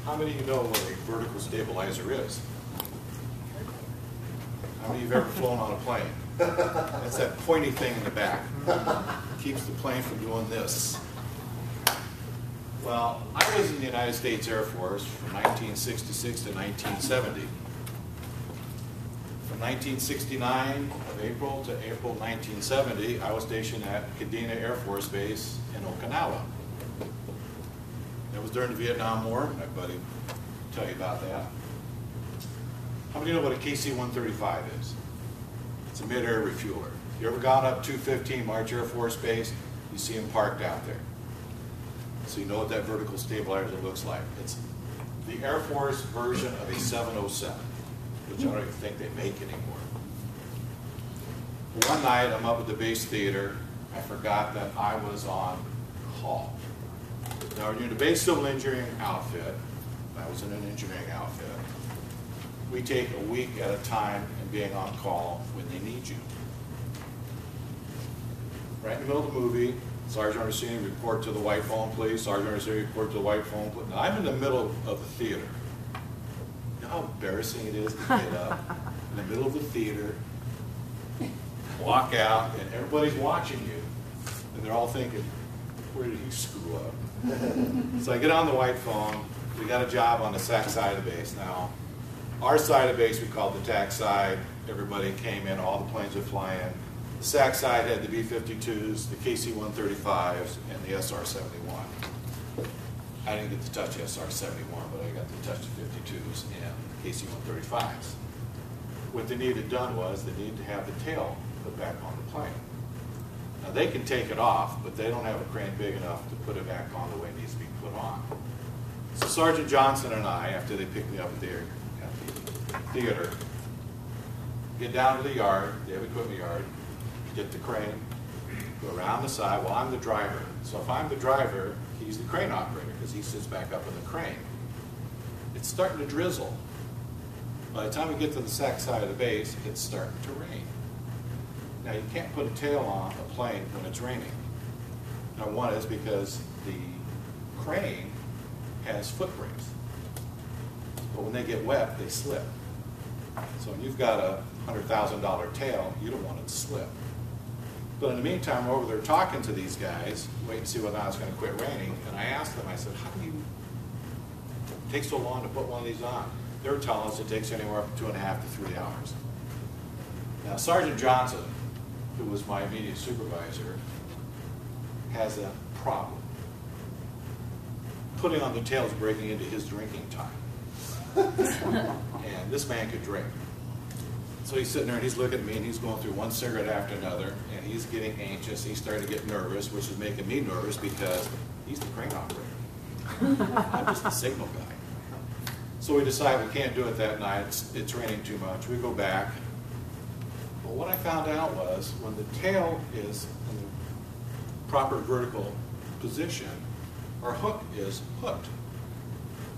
How many of you know what a vertical stabilizer is? How many of you have ever flown on a plane? That's that pointy thing in the back. It keeps the plane from doing this. Well, I was in the United States Air Force from 1966 to 1970. From 1969 of April to April 1970, I was stationed at Kadena Air Force Base in Okinawa. That was during the Vietnam War. My buddy will tell you about that. How many know what a KC-135 is? It's a mid-air refueler. You ever gone up 215 March Air Force Base? You see them parked out there. So you know what that vertical stabilizer looks like. It's the Air Force version of a 707, which I don't even think they make anymore. One night, I'm up at the base theater. I forgot that I was on call. Now, when you're in the base civil engineering outfit, I was in an engineering outfit, we take a week at a time in being on call when they need you. Right in the middle of the movie, Sergeant Orsini, report to the white phone, please. Sergeant Orsini, report to the white phone, please. Now, I'm in the middle of the theater. You know how embarrassing it is to get up in the middle of the theater, walk out, and everybody's watching you. And they're all thinking, where did he screw up? So I get on the white phone. We got a job on the SAC side of the base. Now, our side of the base we called the TAC side. Everybody came in, all the planes would fly in. The SAC side had the B-52s, the KC-135s, and the SR-71. I didn't get to touch the SR-71, but I got to touch the 52s and the KC-135s. What they needed done was they needed to have the tail put back on the plane. Now they can take it off, but they don't have a crane big enough to put it back on the way it needs to be put on. So Sergeant Johnson and I, after they picked me up at the theater, get down to the yard, the heavy equipment yard, get the crane, go around the side. Well, I'm the driver. So if I'm the driver, he's the crane operator because he sits back up in the crane. It's starting to drizzle. By the time we get to the SAC side of the base, it's starting to rain. Now, you can't put a tail on a plane when it's raining. Now, one is because the crane has foot brakes. But when they get wet, they slip. So when you've got a $100,000 tail, you don't want it to slip. But in the meantime, we're over there talking to these guys, waiting to see whether or not it's going to quit raining. And I asked them, I said, how do you take so long to put one of these on? They were telling us it takes anywhere from 2.5 to 3 hours. Now, Sergeant Johnson, who was my immediate supervisor, has a problem. Putting on the tail is breaking into his drinking time. And this man could drink. So he's sitting there and he's looking at me and he's going through one cigarette after another and he's getting anxious. He's starting to get nervous, which is making me nervous because he's the crane operator. I'm just the signal guy. So we decide we can't do it that night. It's raining too much. We go back. But what I found out was when the tail is in the proper vertical position, our hook is hooked.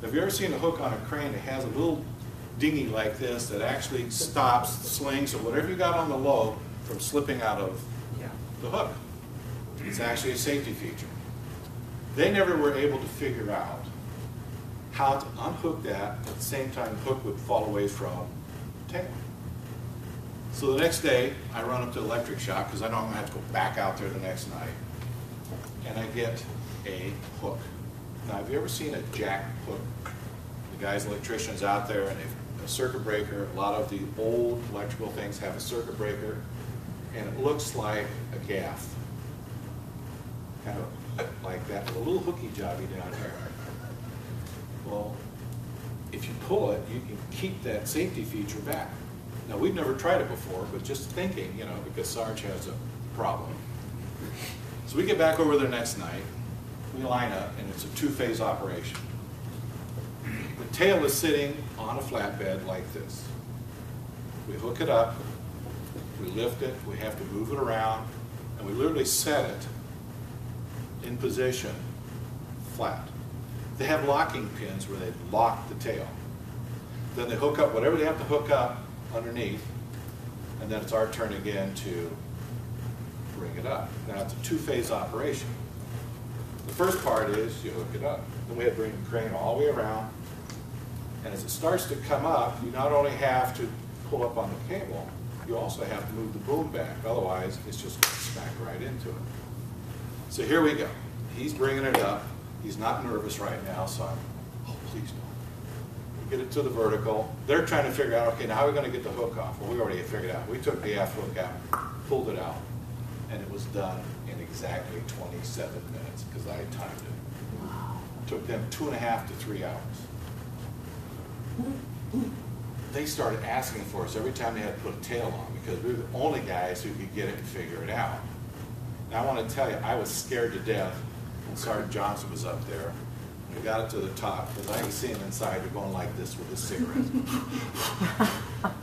Have you ever seen a hook on a crane that has a little dinghy like this that actually stops, slings, or whatever you got on the low from slipping out of the hook? It's actually a safety feature. They never were able to figure out how to unhook that at the same time the hook would fall away from the tail. So the next day, I run up to the electric shop because I know I'm going to have to go back out there the next night, and I get a hook. Now, have you ever seen a jack hook? The guys, electricians out there, and a circuit breaker. A lot of the old electrical things have a circuit breaker, and it looks like a gaff, kind of like that, with a little hooky jobby down here. Well, if you pull it, you can keep that safety feature back. Now, we've never tried it before, but just thinking, you know, because Sarge has a problem. So we get back over there next night. We line up, and it's a two-phase operation. The tail is sitting on a flatbed like this. We hook it up, we lift it, we have to move it around, and we literally set it in position flat. They have locking pins where they lock the tail. Then they hook up whatever they have to hook up underneath, and then it's our turn again to bring it up. Now, it's a two-phase operation. The first part is you hook it up. Then we have to bring the crane all the way around, And as it starts to come up, you not only have to pull up on the cable, you also have to move the boom back. Otherwise, it's just going to smack right into it. So here we go. He's bringing it up. He's not nervous right now, so I'm, oh, please don't. We get it to the vertical. They're trying to figure out, okay, now how are we going to get the hook off? Well, we already figured out. We took the aft hook out, pulled it out, and it was done in exactly 27 minutes because I had timed it. Wow. It took them 2.5 to 3 hours. They started asking for us every time they had to put a tail on because we were the only guys who could get it and figure it out. And I want to tell you, I was scared to death when Sergeant Johnson was up there. We got it to the top because I could see him inside going like this with his cigarette.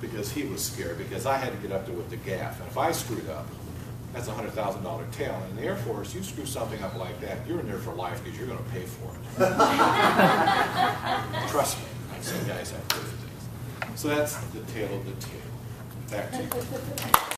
Because he was scared because I had to get up there with the gaff. And if I screwed up, that's a $100,000 tail. And in the Air Force, you screw something up like that, you're in there for life because you're going to pay for it. Trust me, I've seen guys have to pay for things. So that's the tail of the tail. Back to you.